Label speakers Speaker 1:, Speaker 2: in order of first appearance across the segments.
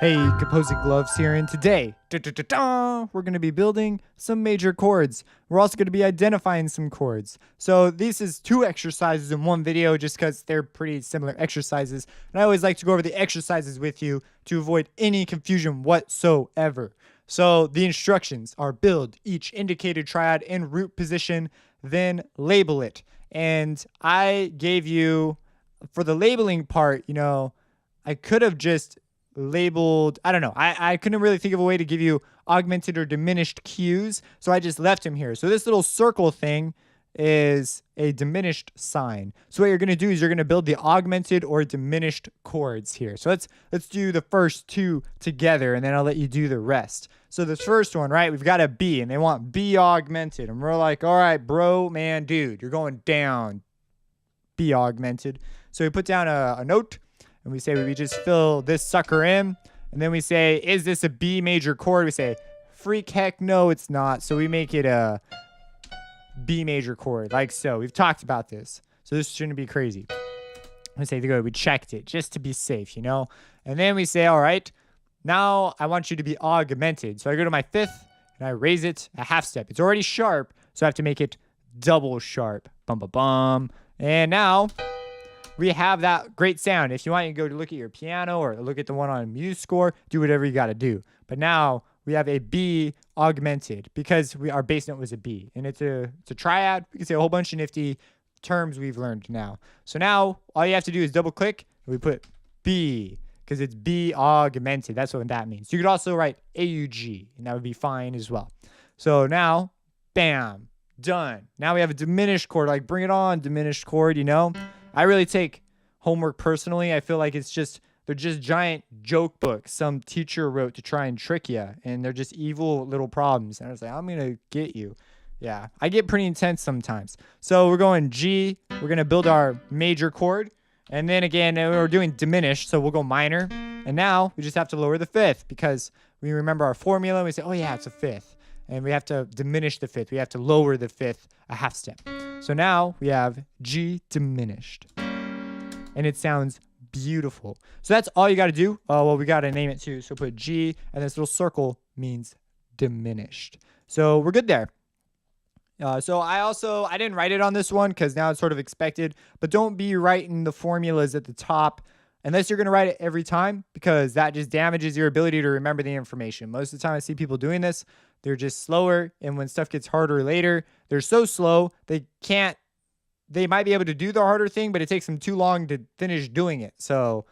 Speaker 1: Hey, composing gloves here, and today, we're going to be building some major chords. We're also going to be identifying some chords. So this is two exercises in one video just because they're pretty similar exercises. And I always like to go over the exercises with you to avoid any confusion whatsoever. So the instructions are build each indicated triad in root position, then label it. And I gave you, for the labeling part, I could have just labeled, I don't know, I couldn't really think of a way to give you augmented or diminished cues, so I just left him here. So this little circle thing is a diminished sign. So what you're going to do is you're going to build the augmented or diminished chords here. So let's do the first two together, and then I'll let you do the rest. So this first one, right, we've got a B, and they want B augmented, and we're like, all right, bro, man, dude, you're going down, B augmented. So we put down a note, and we say we just fill this sucker in. And then we say, is this a B major chord? We say, freak heck no, it's not. So we make it a B major chord, like so. We've talked about this. So this shouldn't be crazy. We say, we checked it just to be safe, And then we say, all right, now I want you to be augmented. So I go to my fifth, and I raise it a half step. It's already sharp, so I have to make it double sharp. Bum, bum, bum. And now we have that great sound. If you want, you can go to look at your piano or look at the one on MuseScore, do whatever you got to do. But now we have a B augmented because our bass note was a B. And it's a triad. We can say a whole bunch of nifty terms we've learned now. So now all you have to do is double click and we put B because it's B augmented. That's what that means. You could also write AUG and that would be fine as well. So now, bam, done. Now we have a diminished chord. Like bring it on, diminished chord, I really take homework personally. I feel like they're just giant joke books some teacher wrote to try and trick you, and they're just evil little problems. And I was like, I'm gonna get you. Yeah, I get pretty intense sometimes. So we're going G. We're gonna build our major chord, and then again we're doing diminished, so we'll go minor. And now we just have to lower the fifth because we remember our formula. And we say, oh yeah, it's a fifth, and we have to diminish the fifth. We have to lower the fifth a half step. So now we have G diminished. And it sounds beautiful. So that's all you got to do. Well, we got to name it too. So put G, and this little circle means diminished. So we're good there. So I didn't write it on this one because now it's sort of expected. But don't be writing the formulas at the top unless you're going to write it every time, because that just damages your ability to remember the information. Most of the time I see people doing this, they're just slower, and when stuff gets harder later, they're so slow they might be able to do the harder thing, but it takes them too long to finish doing it. So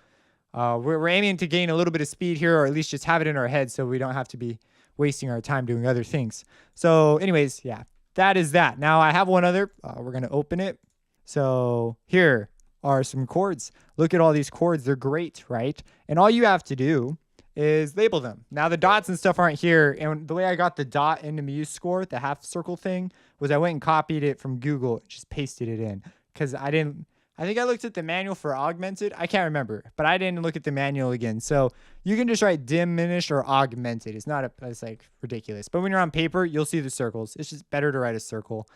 Speaker 1: we're aiming to gain a little bit of speed here, or at least just have it in our head so we don't have to be wasting our time doing other things. So anyways, yeah, that is that. Now I have one other. We're going to open it. So here are some chords. Look at all these chords. They're great, right? And all you have to do is label them. Now the dots and stuff aren't here, and the way I got the dot into MuseScore, the half circle thing, was I went and copied it from Google and just pasted it in because I think I looked at the manual for augmented. I can't remember, but I didn't look at the manual again. So you can just write diminished or augmented. It's like ridiculous. But when you're on paper, you'll see the circles. It's just better to write a circle.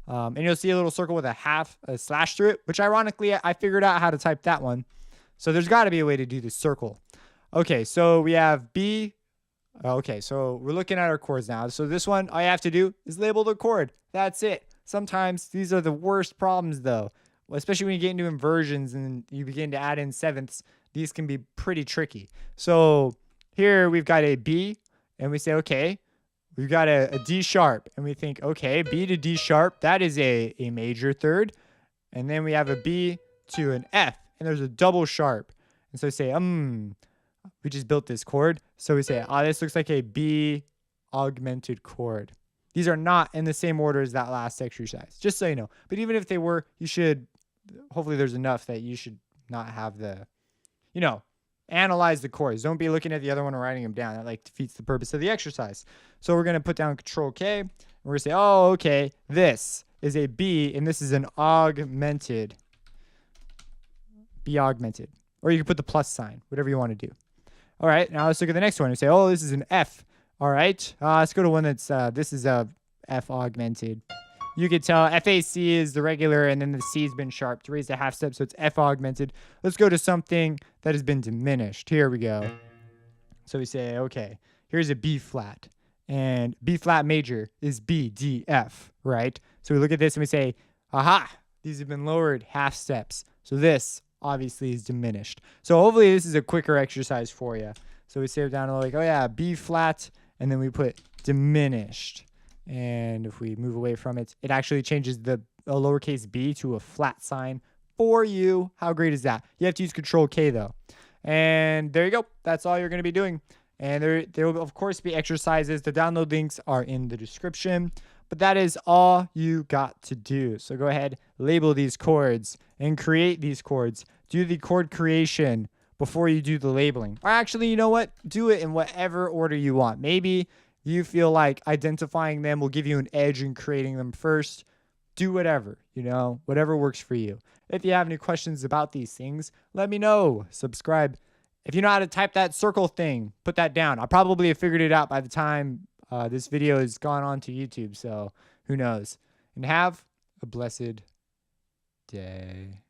Speaker 1: And you'll see a little circle with a slash through it, which ironically, I figured out how to type that one. So there's got to be a way to do the circle. Okay, so we have B. Okay, so we're looking at our chords now. So this one, all you have to do is label the chord. That's it. Sometimes these are the worst problems, though, especially when you get into inversions and you begin to add in sevenths. These can be pretty tricky. So here we've got a B, and we say, okay, we've got a D sharp, and we think, okay, B to D sharp, that is a major third. And then we have a B to an F, and there's a double sharp. And so we say, we just built this chord. So we say, this looks like a B augmented chord. These are not in the same order as that last exercise, just so you know. But even if they were, hopefully there's enough that you should not have analyze the chords. Don't be looking at the other one and writing them down. That defeats the purpose of the exercise. So we're going to put down Control K, and we're going to say, okay, this is a B, and this is an augmented. B augmented. Or you can put the plus sign, whatever you want to do. All right, now let's look at the next one and say, this is an F. All right, let's go to one that's, this is a F augmented. You could tell FAC is the regular, and then the C has been sharp to raise a half step, so it's F augmented. Let's go to something that has been diminished. Here we go. So we say, okay, here's a B flat, and B flat major is B, D, F, right? So we look at this and we say, aha, these have been lowered half steps. So this obviously is diminished. So hopefully this is a quicker exercise for you. So we say it down to like, oh yeah, B flat, and then we put diminished. And if we move away from it, it actually changes a lowercase b to a flat sign for you. How great is that? You have to use Control K though. And there you go. That's all you're going to be doing. And there will, of course, be exercises. The download links are in the description. But that is all you got to do. So go ahead, label these chords and create these chords. Do the chord creation before you do the labeling. Or actually, you know what? Do it in whatever order you want. Maybe you feel like identifying them will give you an edge in creating them first. Do whatever, whatever works for you. If you have any questions about these things, let me know. Subscribe. If you know how to type that circle thing, put that down. I probably have figured it out by the time this video has gone on to YouTube, so who knows. And have a blessed day.